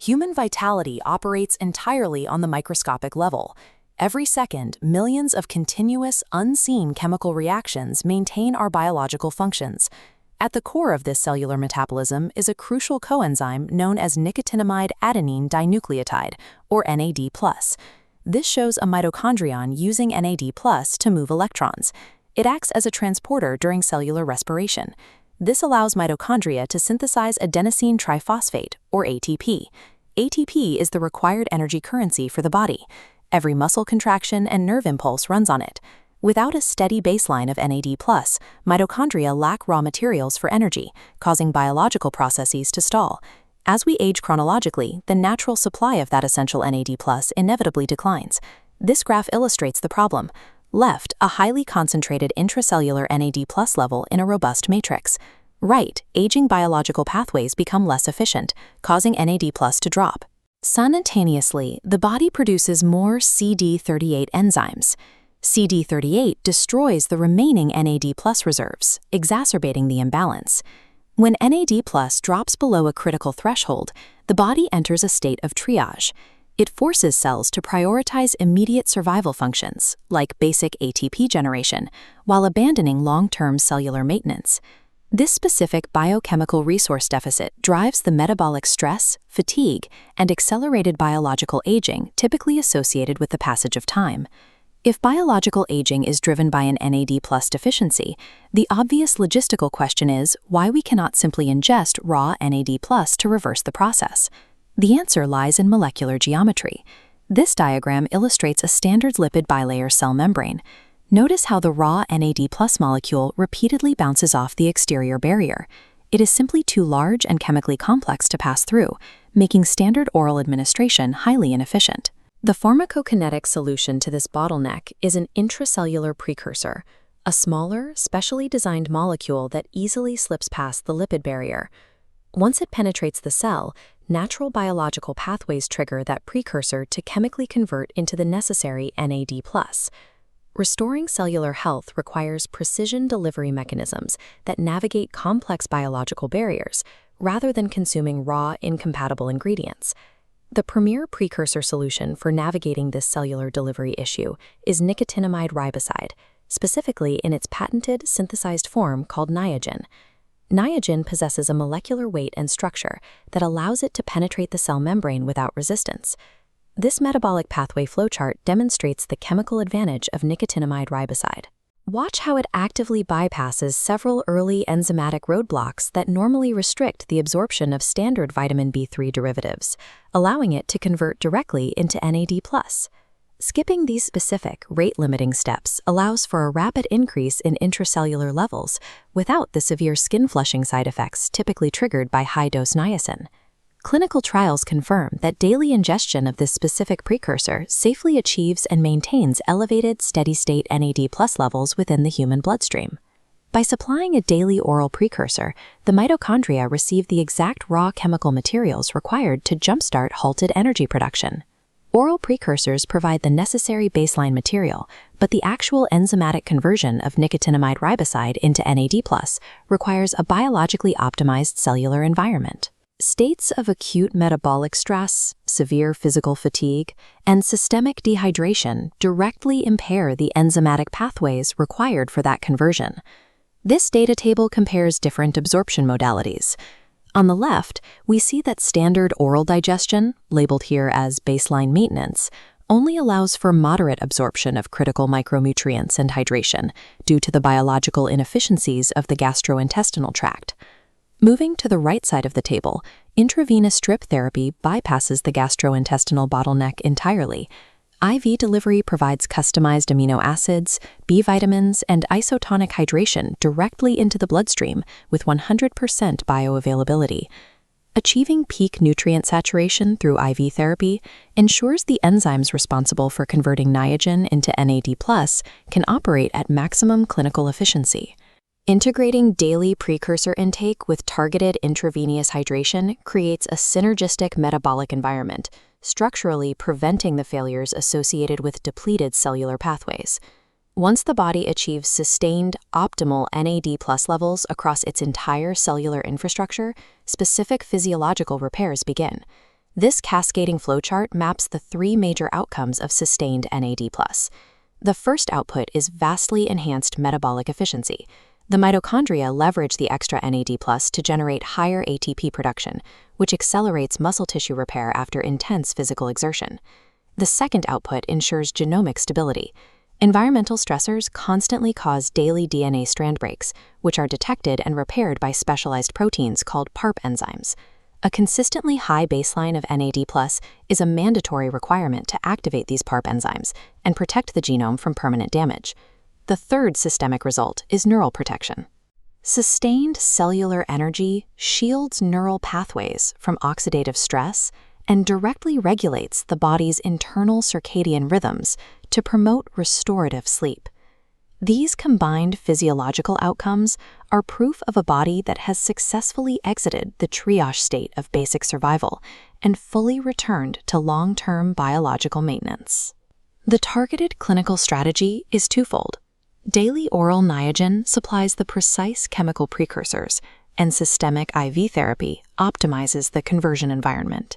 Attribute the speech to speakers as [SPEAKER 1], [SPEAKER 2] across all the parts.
[SPEAKER 1] Human vitality operates entirely on the microscopic level. Every second, millions of continuous, unseen chemical reactions maintain our biological functions. At the core of this cellular metabolism is a crucial coenzyme known as nicotinamide adenine dinucleotide, or NAD+. This shows a mitochondrion using NAD+ to move electrons. It acts as a transporter during cellular respiration. This allows mitochondria to synthesize adenosine triphosphate, or ATP. ATP is the required energy currency for the body. Every muscle contraction and nerve impulse runs on it. Without a steady baseline of NAD+, mitochondria lack raw materials for energy, causing biological processes to stall. As we age chronologically, the natural supply of that essential NAD+ inevitably declines. This graph illustrates the problem. Left, a highly concentrated intracellular NAD+ level in a robust matrix. Right, aging biological pathways become less efficient, causing NAD+ to drop. Simultaneously, the body produces more CD38 enzymes. CD38 destroys the remaining NAD+ reserves, exacerbating the imbalance. When NAD+ drops below a critical threshold, the body enters a state of triage. It forces cells to prioritize immediate survival functions, like basic ATP generation, while abandoning long-term cellular maintenance. This specific biochemical resource deficit drives the metabolic stress, fatigue, and accelerated biological aging typically associated with the passage of time. If biological aging is driven by an NAD+ deficiency, the obvious logistical question is why we cannot simply ingest raw NAD+ to reverse the process. The answer lies in molecular geometry. This diagram illustrates a standard lipid bilayer cell membrane. Notice how the raw NAD+ molecule repeatedly bounces off the exterior barrier. It is simply too large and chemically complex to pass through, making standard oral administration highly inefficient. The pharmacokinetic solution to this bottleneck is an intracellular precursor, a smaller, specially designed molecule that easily slips past the lipid barrier. Once it penetrates the cell, natural biological pathways trigger that precursor to chemically convert into the necessary NAD+. Restoring cellular health requires precision delivery mechanisms that navigate complex biological barriers, rather than consuming raw, incompatible ingredients. The premier precursor solution for navigating this cellular delivery issue is nicotinamide riboside, specifically in its patented synthesized form called Niagen. Niagen possesses a molecular weight and structure that allows it to penetrate the cell membrane without resistance. This metabolic pathway flowchart demonstrates the chemical advantage of nicotinamide riboside. Watch how it actively bypasses several early enzymatic roadblocks that normally restrict the absorption of standard vitamin B3 derivatives, allowing it to convert directly into NAD+. Skipping these specific, rate-limiting steps allows for a rapid increase in intracellular levels without the severe skin flushing side effects typically triggered by high-dose niacin. Clinical trials confirm that daily ingestion of this specific precursor safely achieves and maintains elevated steady-state NAD+ levels within the human bloodstream. By supplying a daily oral precursor, the mitochondria receive the exact raw chemical materials required to jumpstart halted energy production. Oral precursors provide the necessary baseline material, but the actual enzymatic conversion of nicotinamide riboside into NAD+ requires a biologically optimized cellular environment. States of acute metabolic stress, severe physical fatigue, and systemic dehydration directly impair the enzymatic pathways required for that conversion. This data table compares different absorption modalities. On the left, we see that standard oral digestion, labeled here as baseline maintenance, only allows for moderate absorption of critical micronutrients and hydration due to the biological inefficiencies of the gastrointestinal tract. Moving to the right side of the table, intravenous drip therapy bypasses the gastrointestinal bottleneck entirely. IV delivery provides customized amino acids, B vitamins, and isotonic hydration directly into the bloodstream with 100% bioavailability. Achieving peak nutrient saturation through IV therapy ensures the enzymes responsible for converting Niagen into NAD+ can operate at maximum clinical efficiency. Integrating daily precursor intake with targeted intravenous hydration creates a synergistic metabolic environment, structurally preventing the failures associated with depleted cellular pathways. Once the body achieves sustained, optimal NAD+ levels across its entire cellular infrastructure, specific physiological repairs begin. This cascading flowchart maps the three major outcomes of sustained NAD+. The first output is vastly enhanced metabolic efficiency. The mitochondria leverage the extra NAD+ to generate higher ATP production, which accelerates muscle tissue repair after intense physical exertion. The second output ensures genomic stability. Environmental stressors constantly cause daily DNA strand breaks, which are detected and repaired by specialized proteins called PARP enzymes. A consistently high baseline of NAD+ is a mandatory requirement to activate these PARP enzymes and protect the genome from permanent damage. The third systemic result is neural protection. Sustained cellular energy shields neural pathways from oxidative stress and directly regulates the body's internal circadian rhythms to promote restorative sleep. These combined physiological outcomes are proof of a body that has successfully exited the triage state of basic survival and fully returned to long-term biological maintenance. The targeted clinical strategy is twofold. Daily oral Niagen supplies the precise chemical precursors, and systemic IV therapy optimizes the conversion environment.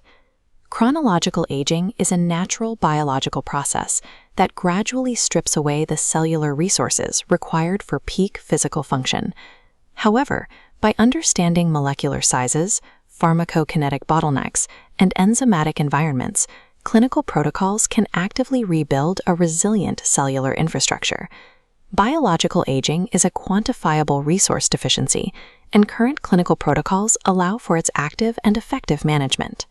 [SPEAKER 1] Chronological aging is a natural biological process that gradually strips away the cellular resources required for peak physical function. However, by understanding molecular sizes, pharmacokinetic bottlenecks, and enzymatic environments, clinical protocols can actively rebuild a resilient cellular infrastructure. Biological aging is a quantifiable resource deficiency, and current clinical protocols allow for its active and effective management.